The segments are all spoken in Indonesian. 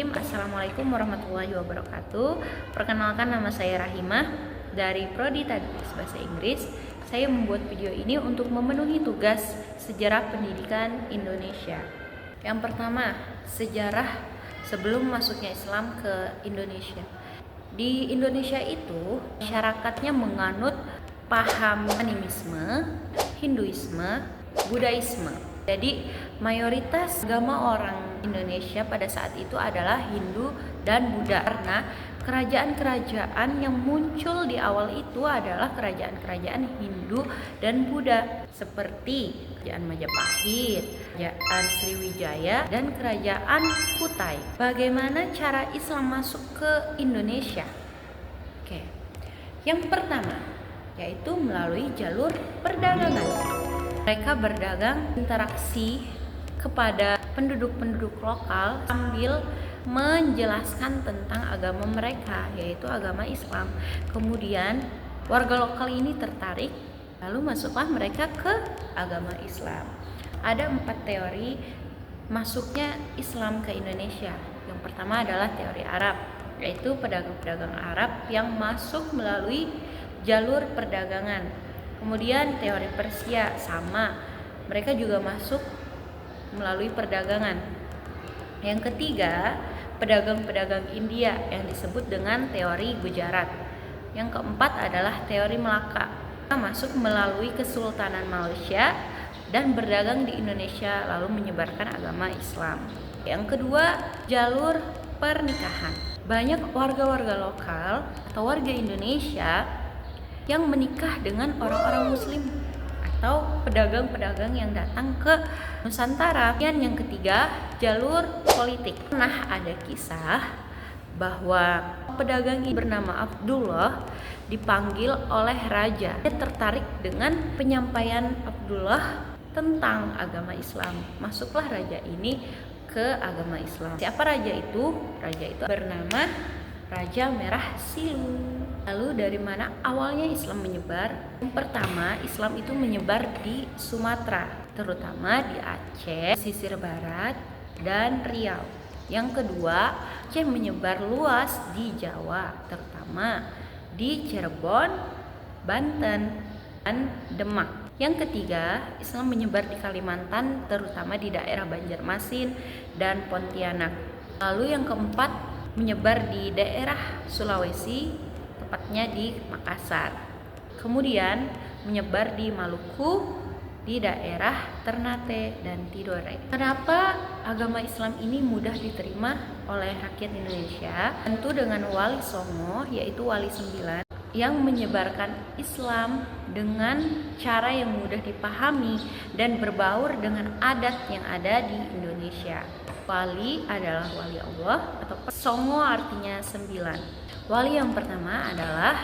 Bismillahirrahmanirrahim. Assalamualaikum warahmatullahi wabarakatuh. Perkenalkan, nama saya Rahimah dari Prodi Tadris Bahasa Inggris. Saya membuat video ini untuk memenuhi tugas sejarah pendidikan Indonesia. Yang pertama, sejarah sebelum masuknya Islam ke Indonesia. Di Indonesia itu masyarakatnya menganut paham animisme, Hinduisme, Budaisme. Jadi mayoritas agama orang Indonesia pada saat itu adalah Hindu dan Buddha, karena kerajaan-kerajaan yang muncul di awal itu adalah kerajaan-kerajaan Hindu dan Buddha, seperti kerajaan Majapahit, kerajaan Sriwijaya, dan kerajaan Kutai. Bagaimana cara Islam masuk ke Indonesia? Oke. Yang pertama yaitu melalui jalur perdagangan. Mereka berdagang, interaksi kepada penduduk-penduduk lokal sambil menjelaskan tentang agama mereka, yaitu agama Islam. Kemudian warga lokal ini tertarik, lalu masuklah mereka ke agama Islam. Ada 4 teori masuknya Islam ke Indonesia. Yang pertama adalah teori Arab, yaitu pedagang-pedagang Arab yang masuk melalui jalur perdagangan. Kemudian teori Persia sama, mereka juga masuk melalui perdagangan. Yang ketiga, pedagang-pedagang India yang disebut dengan teori Gujarat. Yang keempat adalah teori Melaka, masuk melalui Kesultanan Malaysia dan berdagang di Indonesia lalu menyebarkan agama Islam. Yang kedua, jalur pernikahan. Banyak warga-warga lokal atau warga Indonesia yang menikah dengan orang-orang Muslim atau pedagang-pedagang yang datang ke Nusantara. Dan yang ketiga, jalur politik. Nah, ada kisah bahwa pedagang ini bernama Abdullah dipanggil oleh raja. Dia tertarik dengan penyampaian Abdullah tentang agama Islam. Masuklah raja ini ke agama Islam. Siapa raja itu? Raja itu bernama Raja Merah Silu. Lalu dari mana awalnya Islam menyebar? Yang pertama, Islam itu menyebar di Sumatera, terutama di Aceh, pesisir barat, dan Riau. Yang kedua, Aceh menyebar luas di Jawa, terutama di Cirebon, Banten, dan Demak. Yang ketiga, Islam menyebar di Kalimantan, terutama di daerah Banjarmasin dan Pontianak. Lalu yang keempat, menyebar di daerah Sulawesi, tepatnya di Makassar. Kemudian menyebar di Maluku, di daerah Ternate dan Tidore. Kenapa agama Islam ini mudah diterima oleh rakyat Indonesia? Tentu dengan Wali Songo, yaitu Wali 9, yang menyebarkan Islam dengan cara yang mudah dipahami dan berbaur dengan adat yang ada di Indonesia. Wali adalah wali Allah, atau Songo artinya 9. Wali yang pertama adalah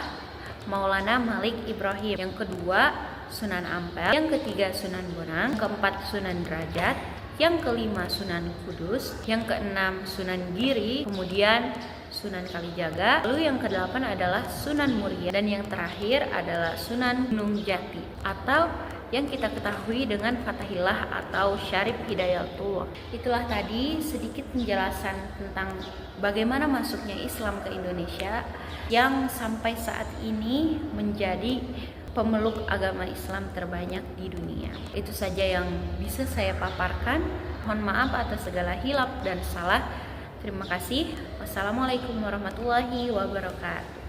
Maulana Malik Ibrahim, yang kedua Sunan Ampel, yang ketiga Sunan Bonang, keempat Sunan Derajat, yang kelima Sunan Kudus, yang keenam Sunan Giri, kemudian Sunan Kalijaga, lalu yang kedelapan adalah Sunan Muria, dan yang terakhir adalah Sunan Gunung Jati, atau yang kita ketahui dengan Fathahillah atau Syarif Hidayatullah. Itulah tadi sedikit penjelasan tentang bagaimana masuknya Islam ke Indonesia yang sampai saat ini menjadi pemeluk agama Islam terbanyak di dunia. Itu saja yang bisa saya paparkan. Mohon maaf atas segala hilaf dan salah. Terima kasih. Wassalamualaikum warahmatullahi wabarakatuh.